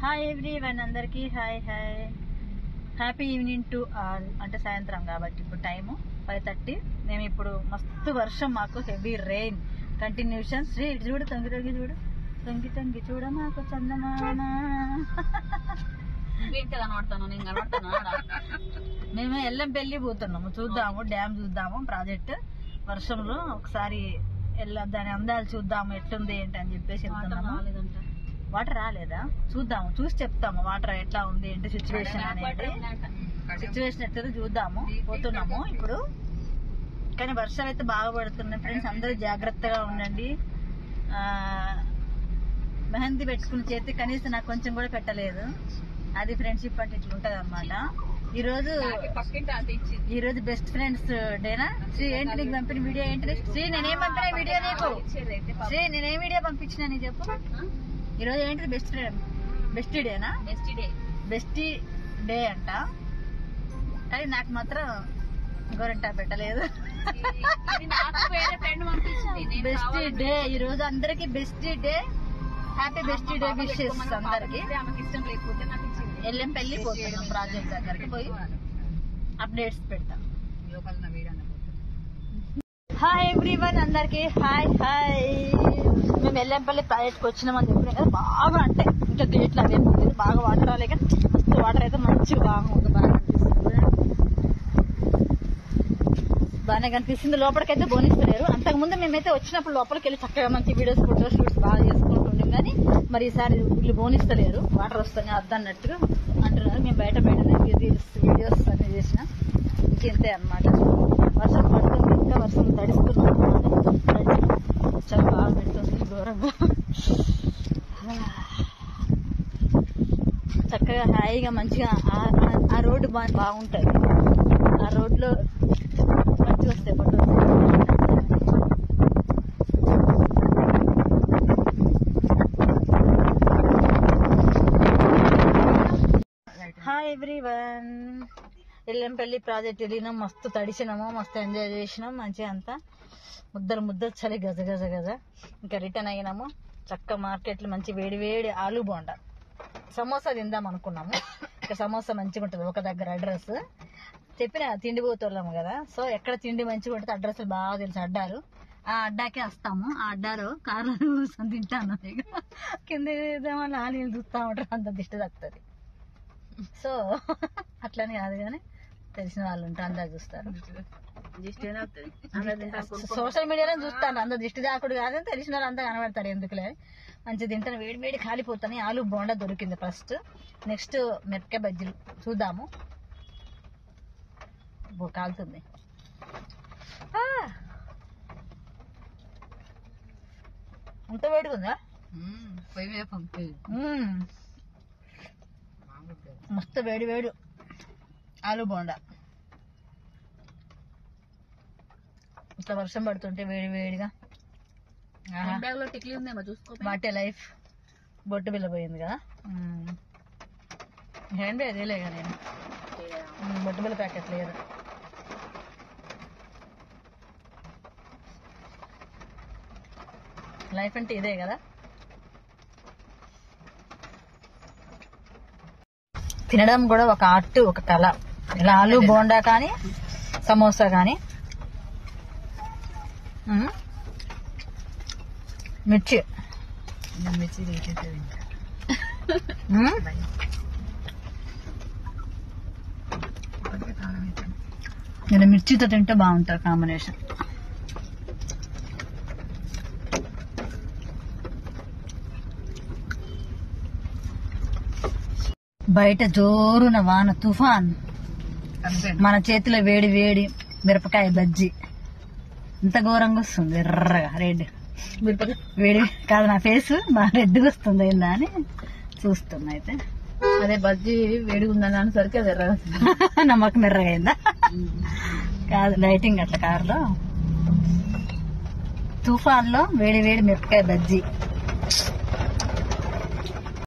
Hi everyone, అందరికీ hi hi. Happy evening to all. అంటే సాయంత్రం కాబట్టి ఇప్పుడు టైము 5:30. మేము ఇప్పుడు మస్తు వర్షం, మాకు హెవీ రెయిన్ కంటిన్యూషన్. శ్రీ చూడు, తొంగి తొంగి చూడు, తొంగి తొంగి చూడ మాకు చందమామ. మేము ఎల్లంపల్లి పోతున్నాము, చూద్దాము డ్యామ్ చూద్దాము, ప్రాజెక్ట్ వర్షంలో ఒకసారి దాని అందాలు చూద్దాము ఎట్లుంది ఏంటి అని చెప్పేసి వెళ్తున్నాము. వాటర్ రాలేదా? చూద్దాము, చూసి చెప్తాము వాటర్ ఎట్లా ఉంది ఏంటి సిచ్యువేషన్ అనేది. సిచ్యువేషన్ ఎట్లా చూద్దాము. పోతున్నాము ఇప్పుడు, కానీ వర్షాలు అయితే బాగా పడుతున్నాయి ఫ్రెండ్స్. అందరూ జాగ్రత్తగా ఉండండి. మెహందీ పెట్టుకున్న చేతి కనీసం నాకు కొంచెం కూడా పెట్టలేదు. అది ఫ్రెండ్షిప్ అంటే ఇట్లా ఉంటది అనమాట. ఈ రోజు బెస్ట్ ఫ్రెండ్స్ డేనా? శ్రీ ఏంటి నీకు పంపిన వీడియో ఏంటి? శ్రీ నేనేం పంపిన వీడియో నీకు? శ్రీ నేనేం వీడియో పంపించిన నీ చెప్పు. ఈ రోజు ఏంటిది? బెస్ట్ ఫ్రెండ్ బెస్ట్ డేనా? బెస్ట్ డే అంట, కానీ నాకు మాత్రం గోరంటా పెట్టలేదు. బెస్ట్ డే ఈ రోజు అందరికి, best day, happy best day wishes అందరికి. ఎల్లంపల్లి పోతున్నాం, ప్రాజెక్ట్ దగ్గరికి పోయి అప్డేట్స్ పెడతాం. హాయ్ ఎవ్రీవన్, అందరికి హాయ్ హాయ్. మేము ఎల్లంపల్లి ప్రాజెక్ట్కి వచ్చినామని చెప్పినాం కదా. బాగా అంటే ఇంకా గేట్లు అదే బాగా వాటర్ రాలే, కానీ ఫస్ట్ వాటర్ అయితే మంచిగా బాగుంది, బాగా కనిపిస్తుంది, బాగానే కనిపిస్తుంది. లోపలికైతే బోనిస్తలేరు. అంతకుముందు మేమైతే వచ్చినప్పుడు లోపలికి వెళ్ళి చక్కగా మంచి వీడియోస్ ఫోటో షూట్స్ బాగా చేసుకుంటుండే, కానీ మరి ఈసారి వీళ్ళు బోనిస్తలేరు. వాటర్ వస్తాయి అద్దన్నట్టుగా అంటున్నారు. మేము బయటనే వీడియోస్ అన్ని చేసిన ఇంతే అనమాట. వర్షం పడుతుంది, ఇంకా వర్షం తడిస్తున్నాం, చాలా బాగా పెడుతుంది ఘోరంగా. చక్కగా హాయిగా మంచిగా ఆ రోడ్డు బాగుంటుంది. ఆ రోడ్లో మంచిగా వస్తాయి photos. Hi everyone, Yellampalli project వెళ్ళినాం, మస్తు తడిసినాము, మస్తు ఎంజాయ్ చేసినాం మంచిగా. అంతా ముద్దలు చలి గజ గజ గజ. ఇంకా రిటర్న్ అయినాము. చక్క మార్కెట్లో మంచి వేడి వేడి ఆలు బోండా, సమోసా తిందాం అనుకున్నాము. ఇక సమోసా మంచిగా ఉంటుంది ఒక దగ్గర. అడ్రస్ చెప్పిన తిండి పోతున్నాము కదా, సో ఎక్కడ తిండి మంచిగా ఉంటుంది అడ్రస్లు బాగా తెలుసు. అడ్డారు, ఆ అడ్డాకే వస్తాము. ఆ అడ్డారు కార్లో కూర్చొని తింటాను. ఇక కింద ఆలు చూస్తూ ఉంటారు, అంత దిష్టి తగ్గుతుంది. సో అట్లని కాదు, కానీ తెలిసిన వాళ్ళు ఉంటారు, అందరు చూస్తారు. సోషల్ మీడియాలో చూస్తాను, అందరు దిష్టి దాకుడు కాదని తెలిసిన వాళ్ళు అంతా కనబడతారు. ఎందుకులే, మంచిగా తింటాను. వేడి వేడి కాలిపోతాను. ఆలు బోండా దొరికింది ఫస్ట్. నెక్స్ట్ మిరపకాయ బజ్జీలు చూద్దాము. కాలుతుంది. అంత వేడిగా ఉందా? మస్తు వేడి వేడి ఆలు బోండా. ఇట్లా వర్షం పడుతుంటే వేడి వేడిగా. What a life. బొట్టు బిల్ల పోయింది కదా, హ్యాండ్ బ్యాగ్ లేగా నేను. బొట్టు బిల్ల ప్యాకెట్ లేదు. లైఫ్ అంటే ఇదే కదా. తినడం కూడా ఒక ఆర్ట్, ఒక కళ. ఇలా ఆలు బోండా కానీ సమోసా కానీ. మిర్చి నేను మిర్చితో తింటే బాగుంటుంది కాంబినేషన్. బయట జోరున వాన తుఫాన్, మన చేతిలో వేడి వేడి మిరపకాయ బజ్జీ. ఇంత ఘోరంగా వస్తుంది, ఎర్రగా రెడ్ వేడి కాదు. నా ఫేస్ బాగా రెడ్గా వస్తుంది ఏందా అని చూస్తున్నా. అయితే అదే బజ్జీ వేడిగా ఉందని అనేసరికి అది ఎర్రగా నమ్మకం ఎర్రగా అయిందా? కాదు, లైటింగ్ అట్లా కారులో. తుఫాన్ లో వేడి వేడి మిరపకాయ బజ్జీ.